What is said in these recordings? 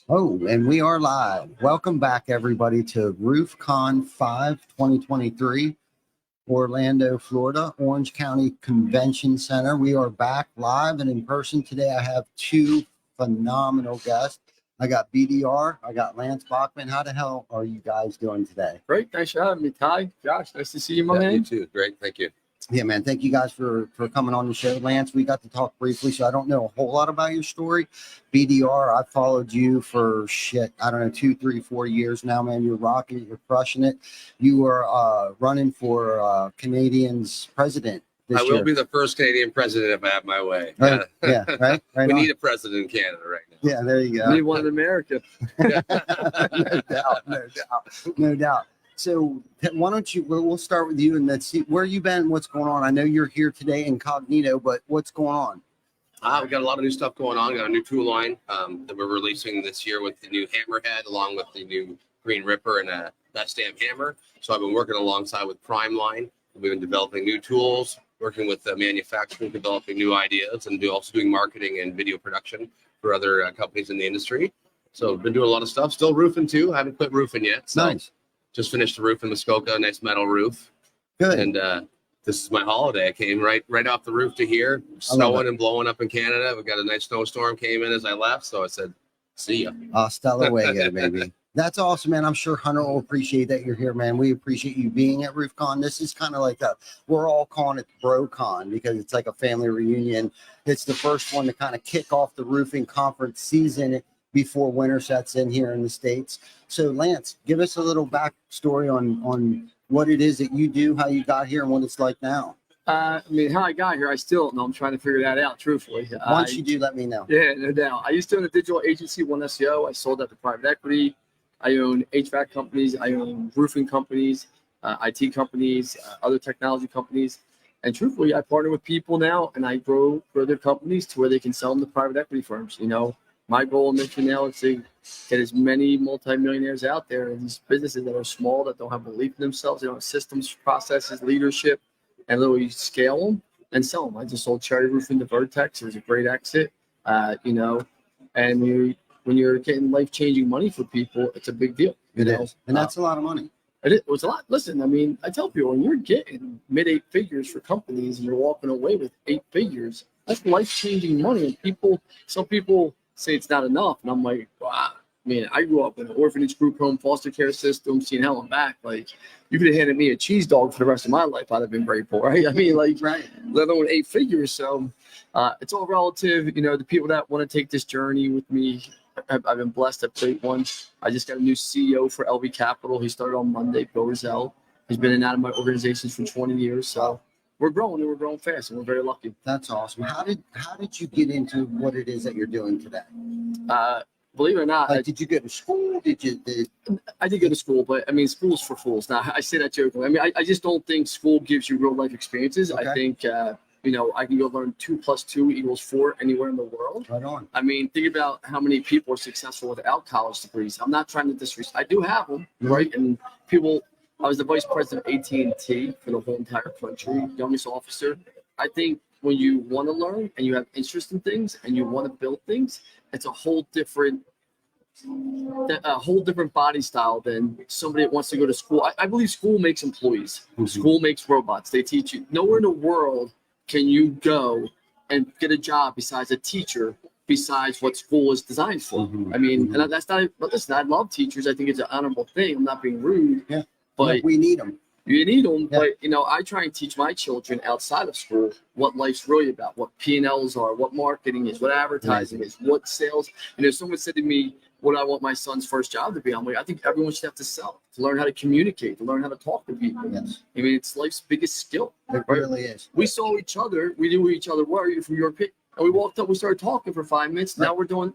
Oh, and we are live. Welcome back, everybody, to RoofCon 5 2023, Orlando, Florida, Orange County Convention Center. We are back live and in person today. I have two phenomenal guests. I got BDR, I got Lance Bachman. How the hell are you guys doing today? Great. Thanks for having me, Ty. Josh, nice to see you, my man. You too. Great. Thank you. Yeah, man. Thank you guys for coming on the show. Lance, we got to talk briefly, so I don't know a whole lot about your story. BDR, I followed you for I don't know, 2, 3, 4 years now, man. You're rocking it. You're crushing it. You are running for Canadians president this year. I will be the first Canadian president if I have my way. Right? Yeah, right? We need a president in Canada right now. Yeah, there you go. We need one in America. No doubt. So why don't we'll start with you and let's see where you been, what's going on. I know you're here today incognito, but what's going on? We've got a lot of new stuff going on. We've got a new tool line that we're releasing this year with the new Hammerhead, along with the new Green Ripper and that stamp hammer. So I've been working alongside with Prime Line. We've been developing new tools, working with the manufacturing, developing new ideas, and also doing marketing and video production for other companies in the industry. So I've been doing a lot of stuff. Still roofing too. I haven't quit roofing yet. So nice. Just finished the roof in Muskoka, nice metal roof. Good. And this is my holiday. I came right off the roof to here, snowing and blowing up in Canada. We got a nice snowstorm came in as I left, so I said, "See ya." Hasta luego, baby. That's awesome, man. I'm sure Hunter will appreciate that you're here, man. We appreciate you being at RoofCon. This is kind of like we're all calling it BroCon because it's like a family reunion. It's the first one to kind of kick off the roofing conference season before winter sets in here in the States. So Lance, give us a little backstory on what it is that you do, how you got here and what it's like now. I mean, how I got here, I still don't know. I'm trying to figure that out, truthfully. Once you do, let me know. Yeah, no doubt. I used to own a digital agency, One SEO. I sold that to private equity. I own HVAC companies. I own roofing companies, IT companies, other technology companies. And truthfully, I partner with people now and I grow their companies to where they can sell them to private equity firms. You know, my goal and mission now is to get as many multimillionaires out there in these businesses that are small, that don't have belief in themselves, they don't have systems, processes, leadership, and literally scale them and sell them. I just sold Cherry Roofing to Vertex. It was a great exit, and when you're getting life-changing money for people, it's a big deal. It is, and that's a lot of money. It was a lot. Listen, I mean, I tell people, when you're getting mid-8 figures for companies and you're walking away with 8 figures, that's life-changing money. And some people say it's not enough, and I'm like, wow. I mean, I grew up in an orphanage, group home, foster care system, seeing hell and back. Like, you could have handed me a cheese dog for the rest of my life, I'd have been grateful, right? I mean, like, right. Let alone 8 figures. So it's all relative. You know, the people that want to take this journey with me, I've been blessed. I've played one. I just got a new CEO for LV Capital. He started on Monday, Bill Rizal. He's been in and out of my organizations for 20 years. So we're growing, and we're growing fast, and we're very lucky. That's awesome. How did you get into what it is that you're doing today? Believe it or not, did you go to school? I did go to school, but I mean, school's for fools. Now, I say that jokingly. I mean, I just don't think school gives you real life experiences. Okay. I think, I can go learn 2 + 2 = 4 anywhere in the world. Right on. I mean, think about how many people are successful without college degrees. I'm not trying to disrespect. I do have them, right? And I was the vice president of AT&T for the whole entire country, youngest officer. I think when you want to learn and you have interest in things and you want to build things, it's a whole different body style than somebody that wants to go to school. I believe school makes employees. Mm-hmm. School makes robots. They teach you. Nowhere in the world can you go and get a job besides a teacher, besides what school is designed for. Mm-hmm. I mean, and that's not, but listen, I love teachers. I think it's an honorable thing. I'm not being rude. Yeah. But we need them. You need them. Yeah. But, I try and teach my children outside of school what life's really about, what P&Ls are, what marketing is, what advertising is, what sales. And if someone said to me, what I want my son's first job to be, I'm like, I think everyone should have to sell, to learn how to communicate, to learn how to talk to people. Yes. I mean, it's life's biggest skill. It really is. We saw each other. We knew who each other were. You're from your pit. And we walked up, we started talking for 5 minutes. Right. Now we're doing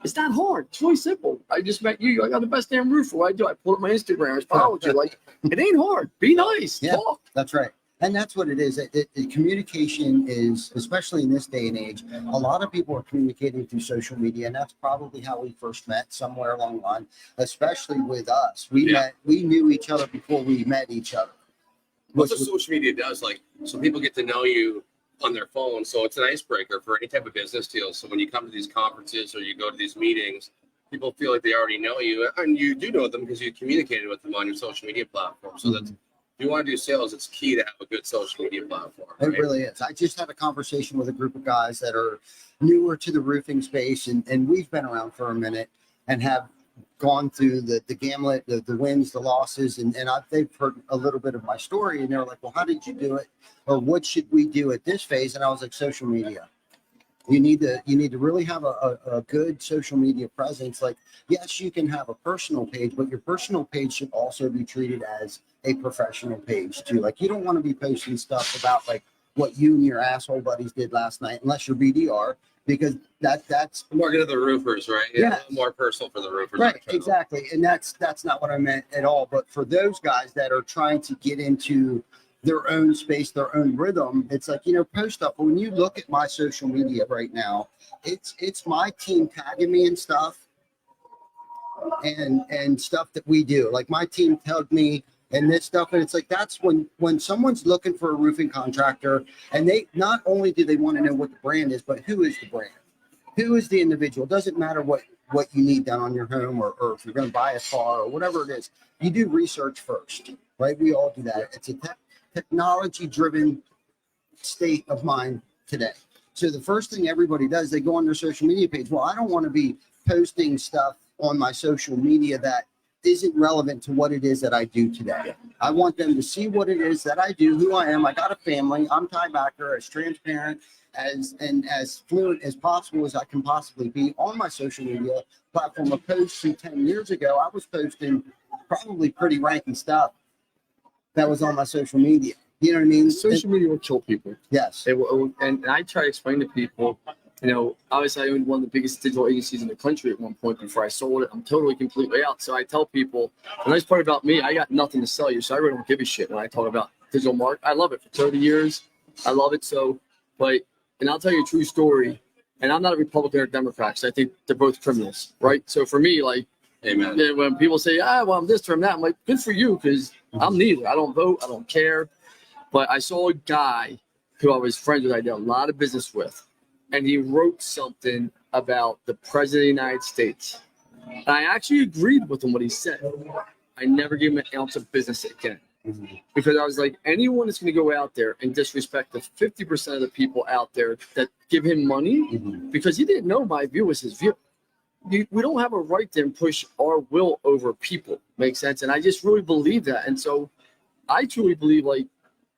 it's not hard. It's really simple. I just met you. I got the best damn roofer. What I do, I pull up my Instagram. I followed you. It ain't hard. Be nice. Yeah, talk. That's right. And that's what it is. Communication is, especially in this day and age, a lot of people are communicating through social media, and that's probably how we first met, somewhere along the line, especially with us. We knew each other before we met each other. What social media does, so people get to know you on their phone. So it's an icebreaker for any type of business deal. So when you come to these conferences or you go to these meetings, people feel like they already know you, and you do know them because you communicated with them on your social media platform. So that's, if you want to do sales, it's key to have a good social media platform. Right? It really is. I just had a conversation with a group of guys that are newer to the roofing space, and we've been around for a minute and have gone through the gamut, the wins, the losses, and they've heard a little bit of my story, and they're like, well, how did you do it? Or what should we do at this phase? And I was like, social media. You need to really have a good social media presence. Like, yes, you can have a personal page, but your personal page should also be treated as a professional page too. Like, you don't want to be posting stuff about like what you and your asshole buddies did last night, unless you're BDR, because that's more good to the roofers, right? Yeah. A little more personal for the roofers. right, exactly. And that's not what I meant at all. But for those guys that are trying to get into their own space, their own rhythm, it's like, post stuff. When you look at my social media right now, it's my team tagging me and stuff, and stuff that we do. Like, my team tagged me and this stuff, and it's like, that's when someone's looking for a roofing contractor, and they not only do they want to know what the brand is, but who is the brand, who is the individual. It doesn't matter what you need done on your home, or if you're going to buy a car or whatever it is. You do research first, right? We all do that. It's a technology-driven state of mind today. So the first thing everybody does, they go on their social media page. Well, I don't want to be posting stuff on my social media that isn't relevant to what it is that I do today. I want them to see what it is that I do, who I am. I got a family. I'm Ty Backer, as transparent and as fluent as possible as I can possibly be on my social media platform. A post from 10 years ago, I was posting probably pretty ranky stuff that was on my social media. You know what I mean? Social media will kill people. Yes. And I try to explain to people, obviously I owned one of the biggest digital agencies in the country at one point before I sold it. I'm totally completely out. So I tell people, the nice part about me, I got nothing to sell you. So I really don't give a shit when I talk about digital marketing. I love it for 30 years. I love it. And I'll tell you a true story. And I'm not a Republican or Democrat, because I think they're both criminals, right? So for me, like, Amen. When people say, well, I'm this or I'm that, I'm like, good for you, because I'm neither. I don't vote. I don't care. But I saw a guy who I was friends with, I did a lot of business with, and he wrote something about the president of the United States. And I actually agreed with him what he said. I never gave him an ounce of business again. Because I was like, anyone that's going to go out there and disrespect the 50% of the people out there that give him money, because he didn't know my view was his view. We don't have a right to push our will over people. Makes sense? And I just really believe that. And so I truly believe, like,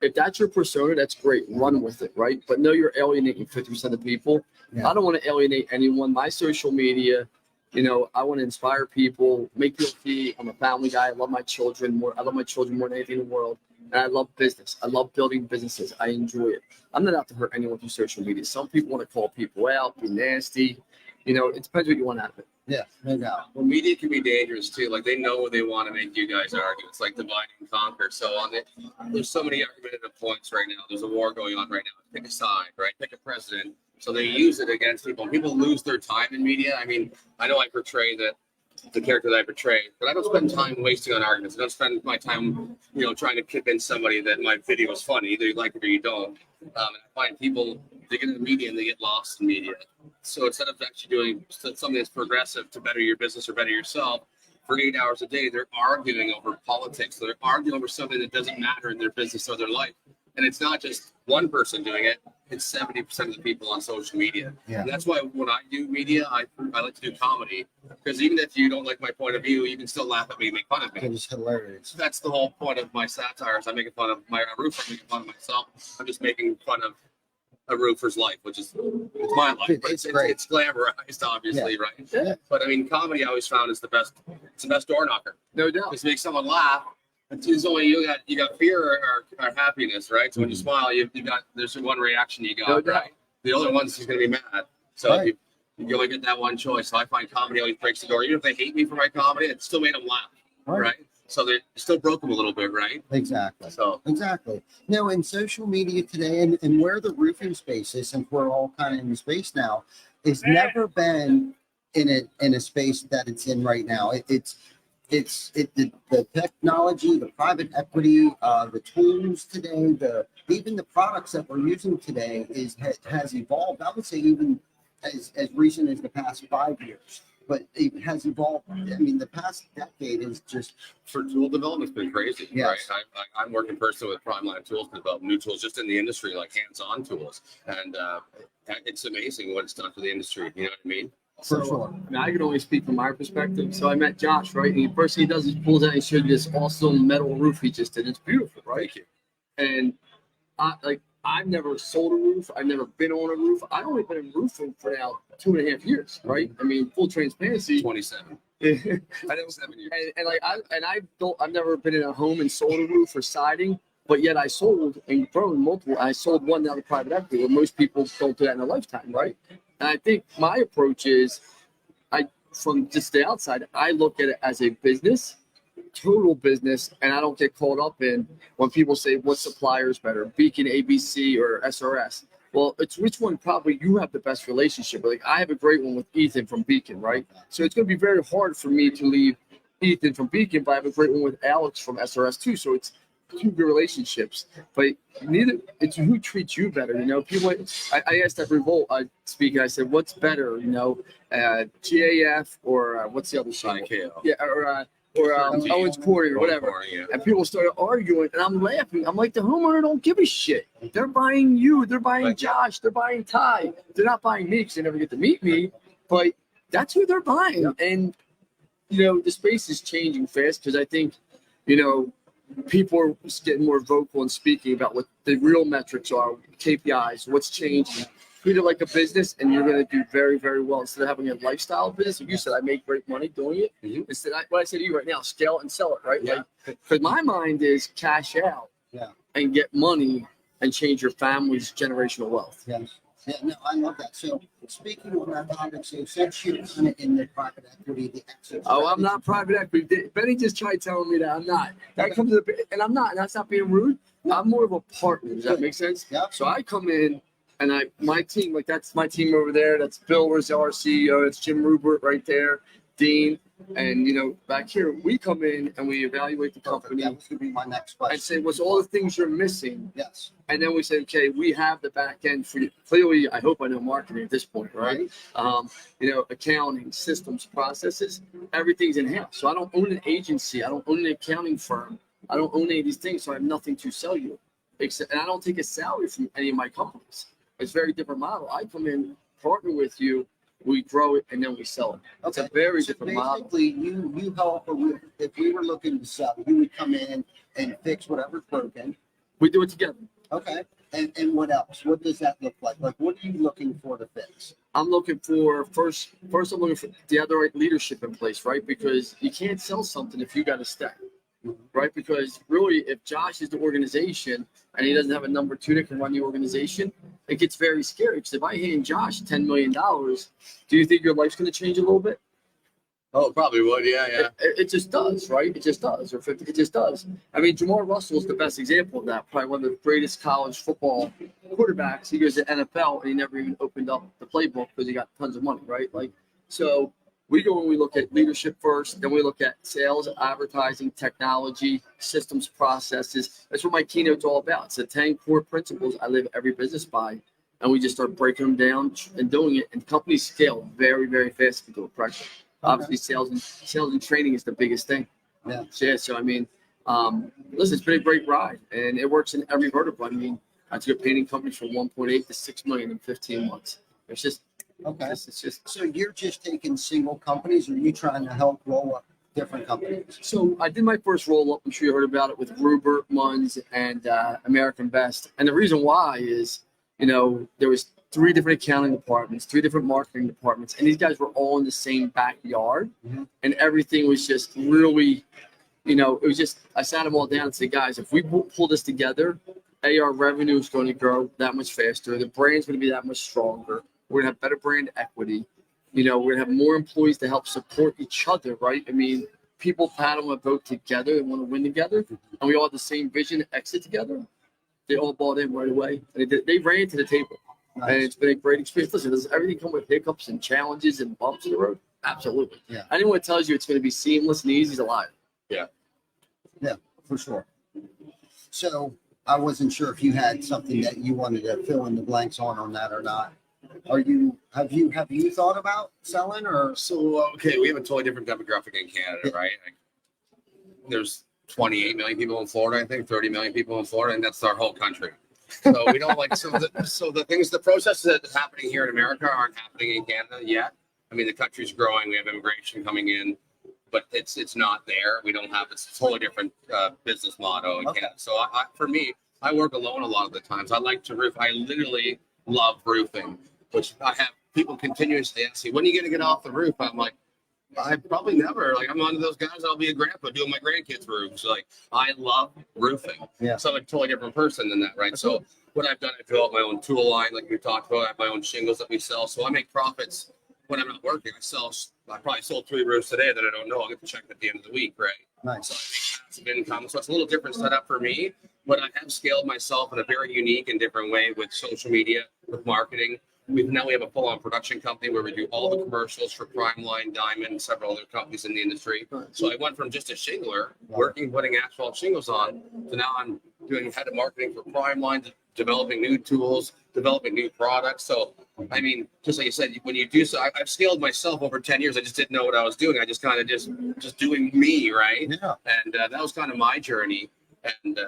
if that's your persona, that's great. Run with it, right? But no, you're alienating 50% of the people. Yeah. I don't want to alienate anyone. My social media, I want to inspire people, make people see I'm a family guy. I love my children more. I love my children more than anything in the world. And I love business. I love building businesses. I enjoy it. I'm not out to hurt anyone through social media. Some people want to call people out, be nasty. It depends what you want out of it. Yeah, no doubt. Well, media can be dangerous too. Like, they know they want to make you guys argue. It's like divide and conquer. So there's so many argumentative points right now. There's a war going on right now. Pick a side, right? Pick a president. So they use it against people. People lose their time in media. I mean, I know I portray the character that I portray, but I don't spend time wasting on arguments. I don't spend my time, trying to convince somebody that my video is funny. Either you like it or you don't. And I find people, they get into the media and they get lost in media. So instead of actually doing something that's progressive to better your business or better yourself, for 8 hours a day, they're arguing over politics. They're arguing over something that doesn't matter in their business or their life. And it's not just one person doing it. It's 70% of the people on social media. Yeah. And that's why when I do media, I like to do comedy. Because even if you don't like my point of view, you can still laugh at me and make fun of me. It's hilarious. That's the whole point of my satires. I'm making fun of my roofer. I'm making fun of myself. I'm just making fun of a roofer's life, which is my life. But it's glamorized, obviously, right? Yeah. But I mean, comedy I always found is the best. It's the best door knocker. No doubt. Just make someone laugh. It's only you got fear or happiness, right? So when you smile, there's one reaction you got, right? The other one's just gonna be mad. So you only get that one choice. So I find comedy always breaks the door. Even if they hate me for my comedy, it still made them laugh, right? So they still broke them a little bit, right? Exactly. So exactly. Now, in social media today, and where the roofing space is, since we're all kind of in the space now, it's never been in a space that it's in right now. the technology, the private equity, the tools today, even the products that we're using today has evolved. I would say even as recent as the past 5 years, but it has evolved. I mean, the past decade is just For tool development, it's been crazy, Yes. right? I'm working personally with Primeline Tools to develop new tools just in the industry, like hands-on tools, and it's amazing what it's done for the industry. You know what I mean? for sure. I mean, I can only speak from my perspective. So I met Josh, right? And the first thing he does is pulls out and showed me this awesome metal roof he just did. It's beautiful, right? Thank you. And I've never sold a roof. I've never been on a roof. I've only been in roofing for now 2.5 years, right? I mean, full transparency. 27. I know 7 years. I've never been in a home and sold a roof or siding, but yet I sold and grown multiple. I sold one now to private equity, where most people don't do that in a lifetime, right? And I think my approach is, from just the outside, I look at it as a business, total business, and I don't get caught up in when people say what supplier is better, Beacon, ABC, or SRS. Well, it's which one probably you have the best relationship with. Like, I have a great one with Ethan from Beacon, right? So it's going to be very hard for me to leave Ethan from Beacon, but I have a great one with Alex from SRS too. So it's two good relationships, but it's who treats you better. You know, people. I asked at Revolt speaking. I said, "What's better? You know, GAF or what's the other side? IKO. Yeah, or Owens Corning or whatever." Yeah. And people started arguing, and I'm laughing. I'm like, the homeowner don't give a shit. They're buying you. They're buying Right. Josh. They're buying Ty. They're not buying me because they never get to meet me. But that's who they're buying. Yep. And you know, the space is changing fast because I think, you know, people are getting more vocal and speaking about what the real metrics are, KPIs, what's changing. Treat it like a business, and you're going to do very, very well. Instead of having a lifestyle business, like you said, I make great money doing it. Mhm. Instead, what I say to you right now, scale and sell it, right? Yeah. Because my mind is cash out, Yeah. and get money and change your family's generational wealth. Yes. Yeah, no, I love that. So speaking on that topic, so since you're kind of in the private equity, the exit. Oh, I'm not private equity. Benny just tried telling me that I'm not. That comes to the, and I'm not. And that's not being rude. I'm more of a partner. Does that make sense? Yeah. So I come in, and my team, like that's my team over there. That's Bill, where's our CEO. That's Jim Rupert right there, Dean, and you know back here we come in and we evaluate the company That was going to be my next and question. say what's all the things you're missing, Yes. and then we say, okay, we have the back end for you. Clearly, I hope I know marketing at this point, right? You know, accounting, systems, processes, everything's in house. So I don't own an agency. I don't own an accounting firm. I don't own any of these things. So I have nothing to sell you. Except, and I don't take a salary from any of my companies. It's a very different model. I come in, partner with you, we grow it, and then we sell it. It's a very So different model. basically, you help, if we were looking to sell, you would come in and fix whatever's broken. We do it together. Okay. And what else? What does that look like? Like, what are you looking for to fix? I'm looking for first. I'm looking for the other right leadership in place, right? Because you can't sell something if you got to stay, right? Because really, if Josh is the organization and he doesn't have a number two that can run the organization, it gets very scary. Because if I hand Josh $10 million, do you think your life's going to change a little bit? Oh, probably would. Yeah, yeah. It just does, right? It just does, or 50, it just does. I mean, Jamar Russell is the best example of that. Probably one of the greatest college football quarterbacks. He goes to NFL and he never even opened up the playbook because he got tons of money, right? Like, so we go and we look at leadership first, then we look at sales, advertising, technology, systems, processes. That's what my keynote's all about. It's the 10 core principles I live every business by, and we just start breaking them down and doing it. And companies scale very, very fast if you do it correctly. Obviously, sales and training is the biggest thing. Yeah. So I mean, listen, it's been a great ride, and it works in every vertical. I mean, I took painting companies from 1.8 to 6 million in 15 months. It's just, Okay. it's just. So you're just taking single companies, or are you trying to help roll up different companies? So I did my first roll up. I'm sure you heard about it with Rupert, Munz, and American Best. And the reason why is, you know, there was 3 different accounting departments, 3 different marketing departments, and these guys were all in the same backyard, and everything was just really, you know, it was just, I sat them all down and said, guys, if we pull this together, our revenue is going to grow that much faster. The brand's going to be that much stronger. We're going to have better brand equity. You know, we're going to have more employees to help support each other, right? I mean, people paddle a boat together and want to win together, and we all have the same vision, exit together. They all bought in right away. And they ran to the table. Nice. And it's been a great experience. Listen, does everything come with hiccups and challenges and bumps in the road? Absolutely. Yeah. Anyone that tells you it's going to be seamless and easy is a liar. Yeah, for sure. So I wasn't sure if you had something that you wanted to fill in the blanks on that or not. Have you thought about selling or? So, okay, we have a totally different demographic in Canada, right? Like, there's 28 million people in Florida, I think, 30 million people in Florida, and that's our whole country. So we don't like the processes that are happening here in America aren't happening in Canada yet. I mean, the country's growing. We have immigration coming in, but it's not there. We don't have it's a totally different business model in Canada. So for me, I work alone a lot of the times. I like to roof. I literally love roofing, which I have people continuously ask me, when are you going to get off the roof? I'm like, I probably never. Like, I'm one of those guys. I'll be a grandpa doing my grandkids' roofs. Like, I love roofing. Yeah. So I'm a totally different person than that, right? So what I've done, I developed my own tool line, like we talked about. I have my own shingles that we sell. So I make profits when I'm not working. I probably sold 3 roofs today that I don't know. I'll get the check at the end of the week, right? Nice. So I make passive income. So it's a little different setup for me, but I have scaled myself in a very unique and different way with social media, with marketing. We have a full-on production company where we do all the commercials for Primeline, Diamond, and several other companies in the industry. So I went from just a shingler, putting asphalt shingles on, to now I'm doing head of marketing for Primeline, developing new tools, developing new products. So, I mean, just like you said, when you do so, I've scaled myself over 10 years. I just didn't know what I was doing. I just kind of just doing me, right? Yeah. And that was kind of my journey. And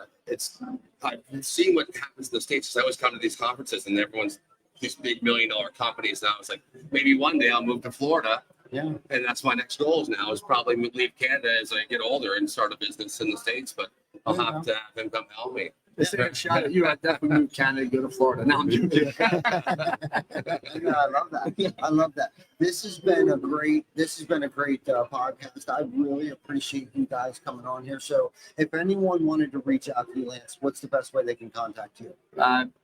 I've seen what happens in the States. I always come to these conferences and everyone's these big $1 million companies. Now it's like, maybe one day I'll move to Florida. Yeah. And that's my next goals now is probably leave Canada as I get older and start a business in the States, but I'll have to have him come help me. They say a shot at you. I definitely move Canada to go to Florida. Now I'm joking. Yeah, I love that. I love that. This has been a great podcast. I really appreciate you guys coming on here. So if anyone wanted to reach out to you, Lance, what's the best way they can contact you?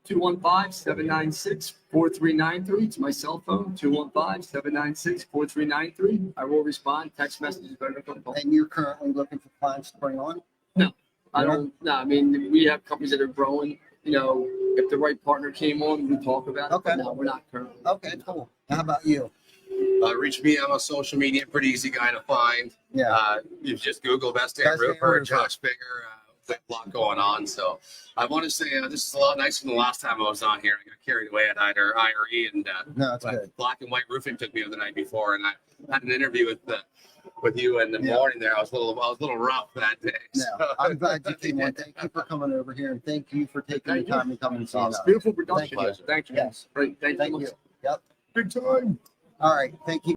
215-796-4393. It's my cell phone, 215-796-4393. I will respond. Text messages better than phone call. And you're currently looking for clients to bring on? No, I don't. No, I mean, we have companies that are growing. You know, if the right partner came on, we talk about it. Okay. No, we're not currently. Okay, cool. How about you? Reach me. I'm on social media. Pretty easy guy to find. Yeah. You just Google Best Damn Best Damn Roofer, Roofer. Josh Bigger. A lot going on. So I want to say this is a lot nicer than the last time I was on here. I got carried away at either IRE and No, it's good. Black and White Roofing took me the night before, and I had an interview with you in the morning there. I was a little rough that day. Yeah, So. I'm glad you came on. Thank you for coming over here, and thank you for taking the time to come and see us. Beautiful production. Thank you. Thank you. Yes. Great. Thank Thank you. you. Yep. Big time. All right. Thank you.